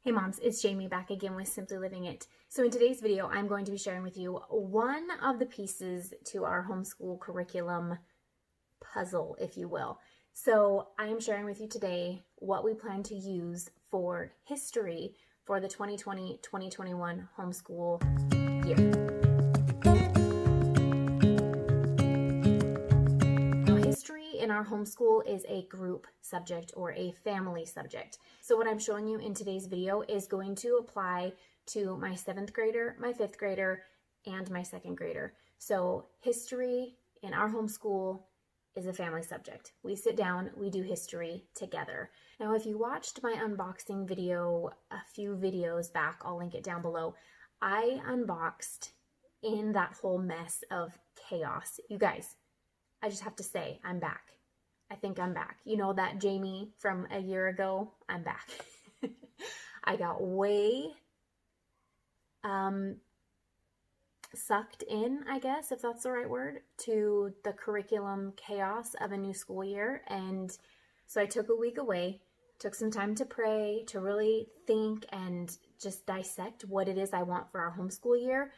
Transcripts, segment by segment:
Hey moms, it's Jamie back again with Simply Living It. So in today's video, I'm going to be sharing with you one of the pieces to our homeschool curriculum puzzle, if you will. So I am sharing with you today what we plan to use for history for the 2020-2021 homeschool year. History in our homeschool is a group subject or a family subject. So what I'm showing you in today's video is going to apply to my 7th grader, my 5th grader, and my 2nd grader. So history in our homeschool is a family subject. We sit down, we do history together. Now, if you watched my unboxing video a few videos back, I'll link it down below, I unboxed in that whole mess of chaos. You guys, I just have to say, I'm back. I think I'm back. You know that Jamie from a year ago? I'm back. I got way sucked in, I guess, if that's the right word, to the curriculum chaos of a new school year. And so I took a week away, took some time to pray, to really think and just dissect what it is I want for our homeschool year.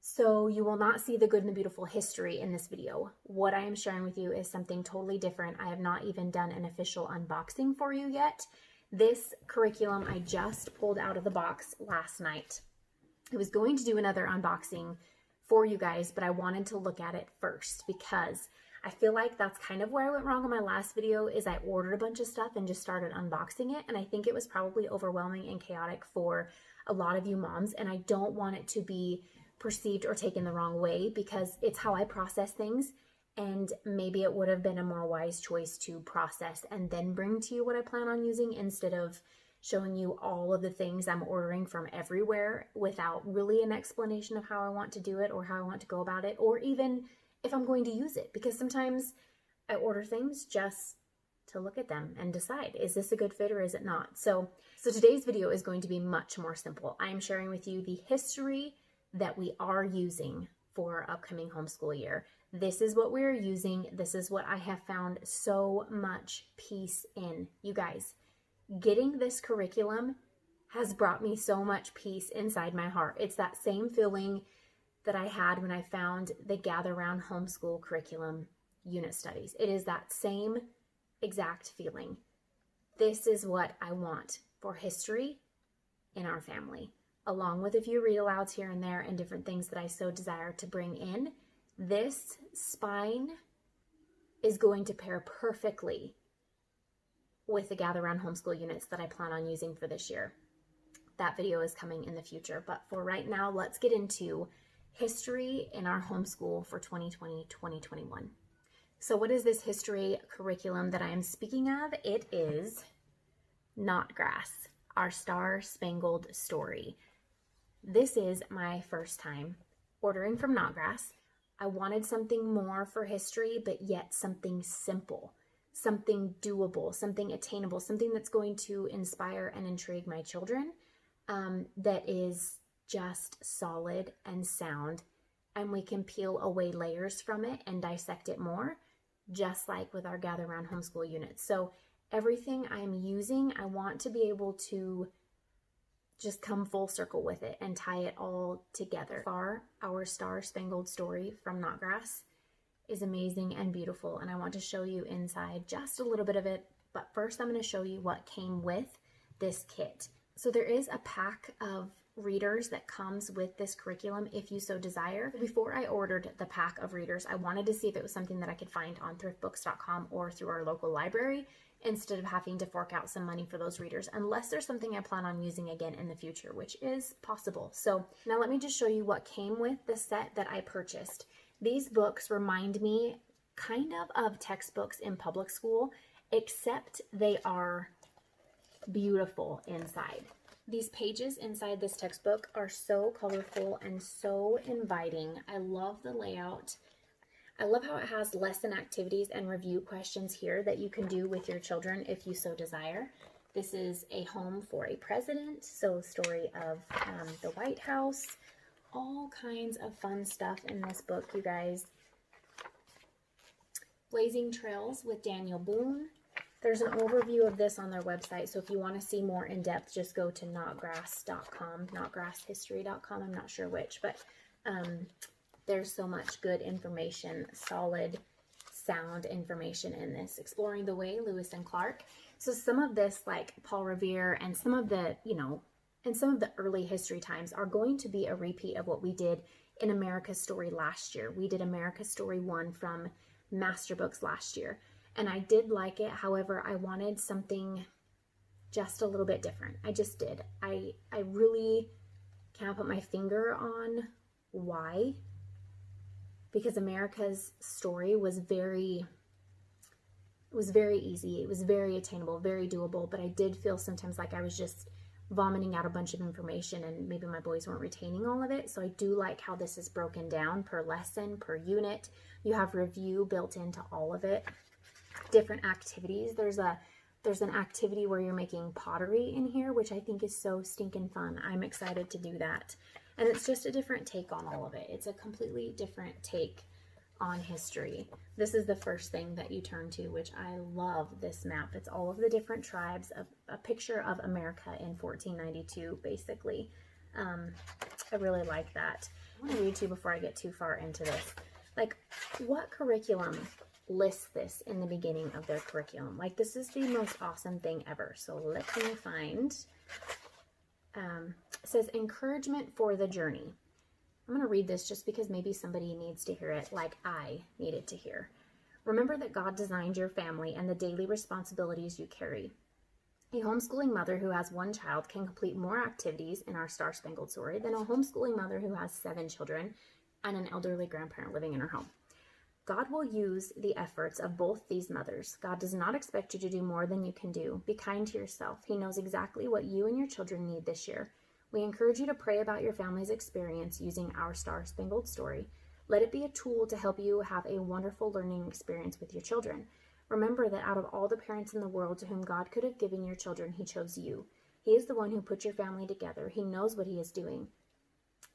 So you will not see the good and the beautiful history in this video. What I am sharing with you is something totally different. I have not even done an official unboxing for you yet. This curriculum I just pulled out of the box last night. I was going to do another unboxing for you guys, but I wanted to look at it first because I feel like that's kind of where I went wrong in my last video is I ordered a bunch of stuff and just started unboxing it. And I think it was probably overwhelming and chaotic for a lot of you moms. And I don't want it to be perceived or taken the wrong way because it's how I process things, and maybe it would have been a more wise choice to process and then bring to you what I plan on using instead of showing you all of the things I'm ordering from everywhere without really an explanation of how I want to do it or how I want to go about it, or even if I'm going to use it, because sometimes I order things just to look at them and decide, is this a good fit or is it not? So today's video is going to be much more simple. I am sharing with you the history that we are using for our upcoming homeschool year. This is what we're using. This is what I have found so much peace in. You guys, getting this curriculum has brought me so much peace inside my heart. It's that same feeling that I had when I found the Gather Round Homeschool Curriculum Unit Studies. It is that same exact feeling. This is what I want for history in our family, along with a few read alouds here and there and different things that I so desire to bring in. This spine is going to pair perfectly with the Gather Round Homeschool units that I plan on using for this year. That video is coming in the future, but for right now, let's get into history in our homeschool for 2020-2021. So what is this history curriculum that I am speaking of? It is Notgrass, our Star-Spangled Story. This is my first time ordering from Notgrass. I wanted something more for history, but yet something simple, something doable, something attainable, something that's going to inspire and intrigue my children, that is just solid and sound, and we can peel away layers from it and dissect it more, just like with our Gather Round Homeschool units. So everything I'm using, I want to be able to just come full circle with it and tie it all together. Our Star-Spangled Story from Notgrass is amazing and beautiful, and I want to show you inside just a little bit of it, but first I'm going to show you what came with this kit. So there is a pack of readers that comes with this curriculum if you so desire. Before I ordered the pack of readers, I wanted to see if it was something that I could find on thriftbooks.com or through our local library instead of having to fork out some money for those readers, unless there's something I plan on using again in the future, which is possible. So now let me just show you what came with the set that I purchased. These books remind me kind of textbooks in public school, except they are beautiful inside. These pages inside this textbook are so colorful and so inviting. I love the layout. I love how it has lesson activities and review questions here that you can do with your children if you so desire. This is a home for a president, so story of the White House. All kinds of fun stuff in this book, you guys. Blazing Trails with Daniel Boone. There's an overview of this on their website, so if you want to see more in depth, just go to notgrass.com, notgrasshistory.com, I'm not sure which, but there's so much good information, solid, sound information in this. Exploring the Way, Lewis and Clark. So some of this, like Paul Revere and some of the, and some of the early history times are going to be a repeat of what we did in America's Story last year. We did America's Story 1 from Master Books last year. And I did like it. However, I wanted something just a little bit different. I just did. I really can't put my finger on why. Because America's Story was very easy. It was very attainable, very doable. But I did feel sometimes like I was just vomiting out a bunch of information and maybe my boys weren't retaining all of it. So I do like how this is broken down per lesson, per unit. You have review built into all of it. Different activities. There's an activity where you're making pottery in here, which I think is so stinking fun. I'm excited to do that. And it's just a different take on all of it. It's a completely different take on history. This is the first thing that you turn to, which I love this map. It's all of the different tribes, a picture of America in 1492, basically. I really like that. I want to read to you before I get too far into this. Like, what curriculum lists this in the beginning of their curriculum? Like, this is the most awesome thing ever. So let me find, it says encouragement for the journey. I'm going to read this just because maybe somebody needs to hear it like I needed to hear. Remember that God designed your family and the daily responsibilities you carry. A homeschooling mother who has one child can complete more activities in our Star-Spangled Story than a homeschooling mother who has 7 children and an elderly grandparent living in her home. God will use the efforts of both these mothers. God does not expect you to do more than you can do. Be kind to yourself. He knows exactly what you and your children need this year. We encourage you to pray about your family's experience using our Star-Spangled Story. Let it be a tool to help you have a wonderful learning experience with your children. Remember that out of all the parents in the world to whom God could have given your children, He chose you. He is the one who put your family together. He knows what He is doing.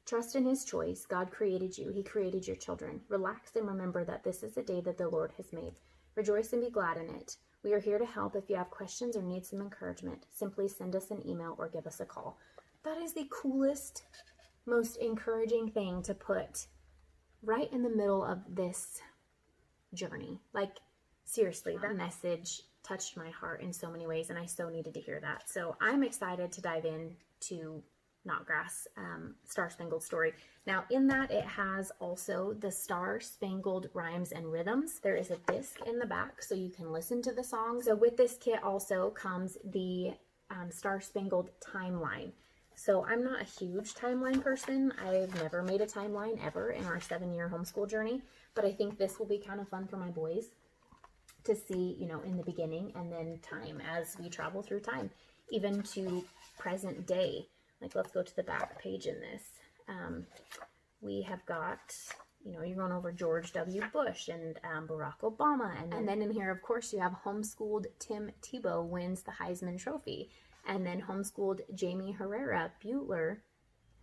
Trust in His choice. God created you. He created your children. Relax and remember that this is a day that the Lord has made. Rejoice and be glad in it. We are here to help if you have questions or need some encouragement. Simply send us an email or give us a call. That is the coolest, most encouraging thing to put right in the middle of this journey. Like, seriously, that message touched my heart in so many ways, and I so needed to hear that. So I'm excited to dive into Notgrass, Star-Spangled Story. Now, in that, it has also the Star-Spangled Rhymes and Rhythms. There is a disc in the back, so you can listen to the songs. So with this kit also comes the Star-Spangled Timeline. So I'm not a huge timeline person. I've never made a timeline ever in our 7-year homeschool journey, but I think this will be kind of fun for my boys to see, in the beginning and then time as we travel through time, even to present day. Like, let's go to the back page in this. We have got, you're going over George W. Bush and Barack Obama. And then in here, of course, you have homeschooled Tim Tebow wins the Heisman Trophy. And then homeschooled Jamie Herrera Butler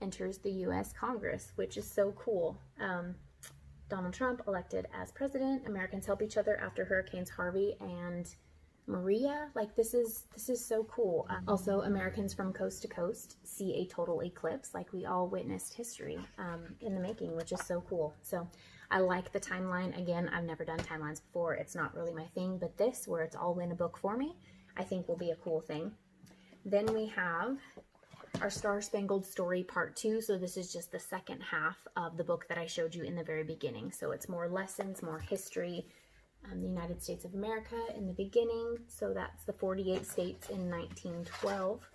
enters the U.S. Congress, which is so cool. Donald Trump elected as president. Americans help each other after Hurricanes Harvey and Maria. Like, this is so cool. Also, Americans from coast to coast see a total eclipse. Like, we all witnessed history in the making, which is so cool. So I like the timeline. Again, I've never done timelines before. It's not really my thing, but this, where it's all in a book for me, I think will be a cool thing. Then we have our Star-Spangled Story Part 2. So this is just the second half of the book that I showed you in the very beginning. So it's more lessons, more history, the United States of America in the beginning. So that's the 48 states in 1912.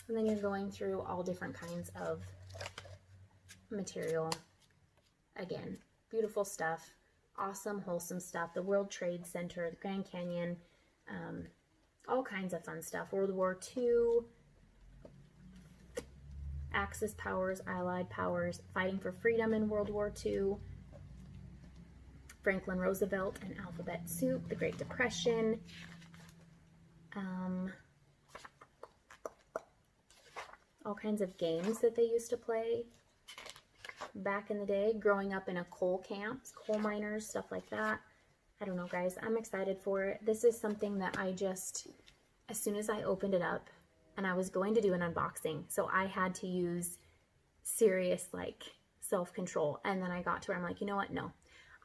And then you're going through all different kinds of material. Again, beautiful stuff, awesome, wholesome stuff. The World Trade Center, the Grand Canyon, all kinds of fun stuff. World War II, Axis powers, Allied powers, fighting for freedom in World War II, Franklin Roosevelt and alphabet soup, the Great Depression, all kinds of games that they used to play back in the day, growing up in a coal camps, coal miners, stuff like that. I don't know, guys. I'm excited for it. This is something that I just, as soon as I opened it up, and I was going to do an unboxing, so I had to use serious, like, self-control. And then I got to where I'm like, you know what? No,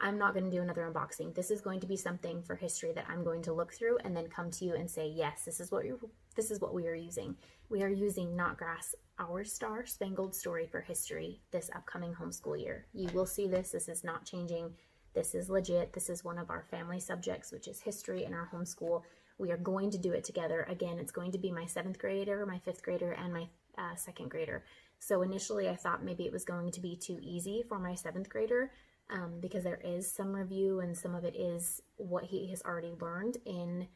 I'm not going to do another unboxing. This is going to be something for history that I'm going to look through and then come to you and say, yes, this is what we are using. We are using Notgrass, Our Star Spangled Story for history this upcoming homeschool year. You will see this. This is not changing. This is legit. This is one of our family subjects, which is history in our homeschool. We are going to do it together. Again, it's going to be my 7th grader, my 5th grader, and my 2nd grader. So initially I thought maybe it was going to be too easy for my 7th grader because there is some review and some of it is what he has already learned in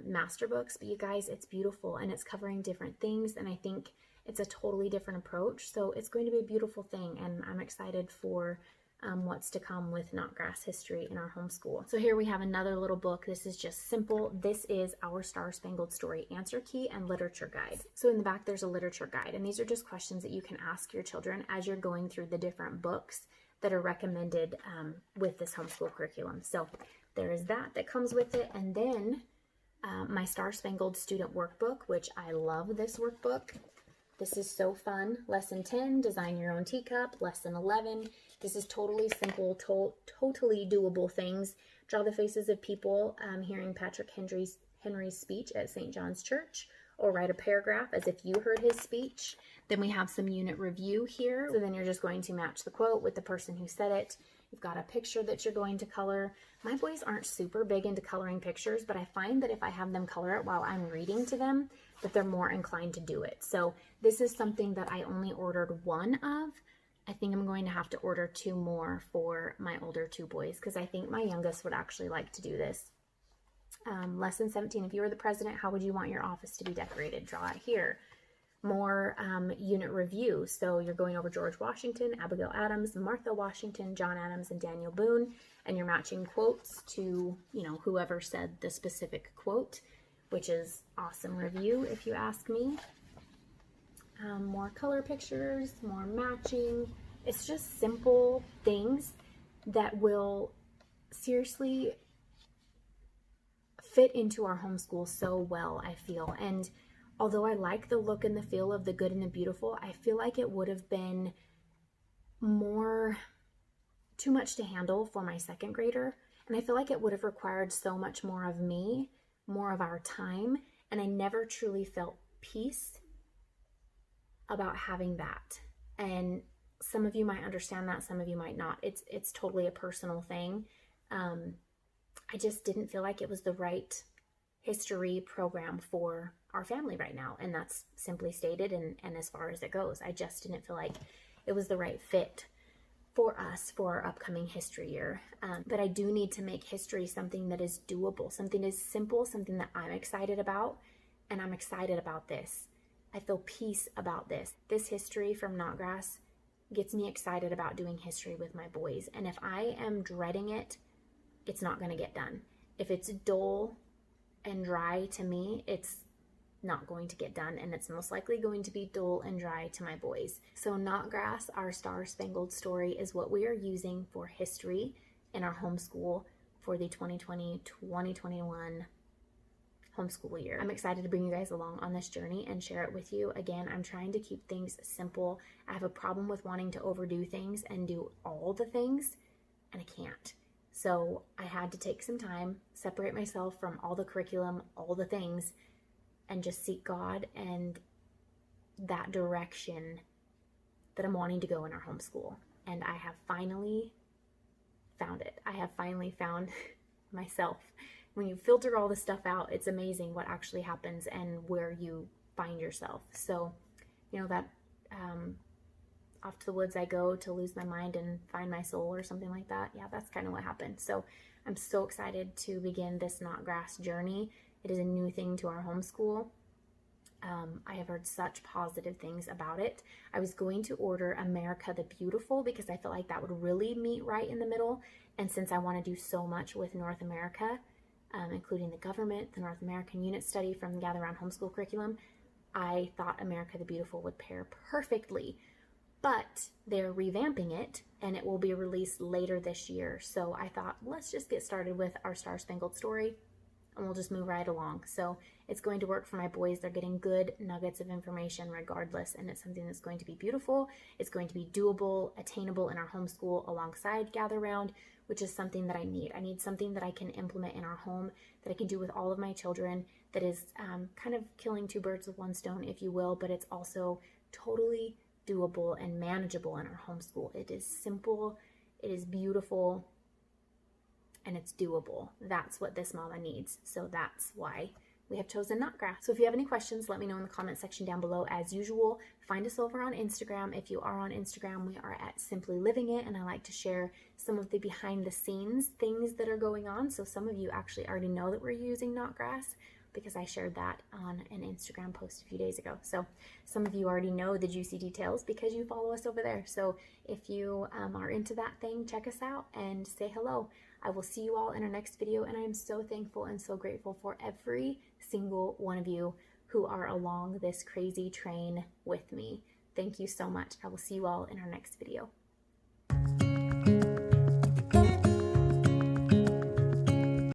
master books. But you guys, it's beautiful and it's covering different things, and I think it's a totally different approach. So it's going to be a beautiful thing, and I'm excited for what's to come with Notgrass history in our homeschool. So here we have another little book. This is just simple. This is Our Star Spangled Story Answer Key and Literature Guide. So in the back there's a literature guide, and these are just questions that you can ask your children as you're going through the different books that are recommended with this homeschool curriculum. So there is that comes with it, and then my Star Spangled Student Workbook, which I love this workbook. This is so fun. Lesson 10, design your own teacup. Lesson 11, this is totally simple, totally doable things. Draw the faces of people hearing Patrick Henry's speech at St. John's Church, or write a paragraph as if you heard his speech. Then we have some unit review here. So then you're just going to match the quote with the person who said it. You've got a picture that you're going to color. My boys aren't super big into coloring pictures, but I find that if I have them color it while I'm reading to them, that they're more inclined to do it. So this is something that I only ordered one of. I think I'm going to have to order 2 more for my older 2 boys, because I think my youngest would actually like to do this. Lesson 17, if you were the president, how would you want your office to be decorated? Draw it here. More unit review. So you're going over George Washington, Abigail Adams, Martha Washington, John Adams, and Daniel Boone, and you're matching quotes to, you know, whoever said the specific quote, which is awesome review if you ask me. More color pictures, more matching. It's just simple things that will seriously fit into our homeschool so well, I feel. And although I like the look and the feel of the good and the beautiful, I feel like it would have been too much to handle for my 2nd grader. And I feel like it would have required so much more of me, more of our time. And I never truly felt peace about having that. And some of you might understand that, some of you might not. It's totally a personal thing. I just didn't feel like it was the right history program for our family right now, and that's simply stated, and as far as it goes, I just didn't feel like it was the right fit for us for our upcoming history year. But I do need to make history something that is doable, something that is simple, something that I'm excited about, and I'm excited about this. I feel peace about this. This history from Notgrass gets me excited about doing history with my boys, and if I am dreading it, it's not going to get done. If it's dull and dry to me, it's not going to get done, and it's most likely going to be dull and dry to my boys. So Notgrass, Our Star Spangled Story, is what we are using for history in our homeschool for the 2020-2021 homeschool year. I'm excited to bring you guys along on this journey and share it with you. Again, I'm trying to keep things simple. I have a problem with wanting to overdo things and do all the things, and I can't. So I had to take some time, separate myself from all the curriculum, all the things, and just seek God and that direction that I'm wanting to go in our homeschool. And I have finally found it. I have finally found myself. When you filter all this stuff out, it's amazing what actually happens and where you find yourself. So, you know, that off to the woods I go to lose my mind and find my soul or something like that. Yeah, that's kind of what happened. So I'm so excited to begin this Notgrass journey. It is a new thing to our homeschool. I have heard such positive things about it. I was going to order America the Beautiful because I felt like that would really meet right in the middle. And since I want to do so much with North America, including the government, the North American Unit Study from the Gather Around Homeschool curriculum, I thought America the Beautiful would pair perfectly but they're revamping it and it will be released later this year. So I thought, let's just get started with our Star Spangled Story and we'll just move right along. So it's going to work for my boys. They're getting good nuggets of information regardless, and it's something that's going to be beautiful. It's going to be doable, attainable in our homeschool alongside Gather Round, which is something that I need. I need something that I can implement in our home, that I can do with all of my children, that is kind of killing two birds with one stone, if you will, but it's also totally doable and manageable in our homeschool. It is simple, it is beautiful, and it's doable. That's what this mama needs. So that's why we have chosen Notgrass. So if you have any questions, let me know in the comment section down below. As usual, find us over on Instagram. If you are on Instagram, we are at Simply Living It, and I like to share some of the behind the scenes things that are going on. So some of you actually already know that we're using Notgrass because I shared that on an Instagram post a few days ago. So some of you already know the juicy details because you follow us over there. So if you are into that thing, check us out and say hello. I will see you all in our next video, and I am so thankful and so grateful for every single one of you who are along this crazy train with me. Thank you so much. I will see you all in our next video.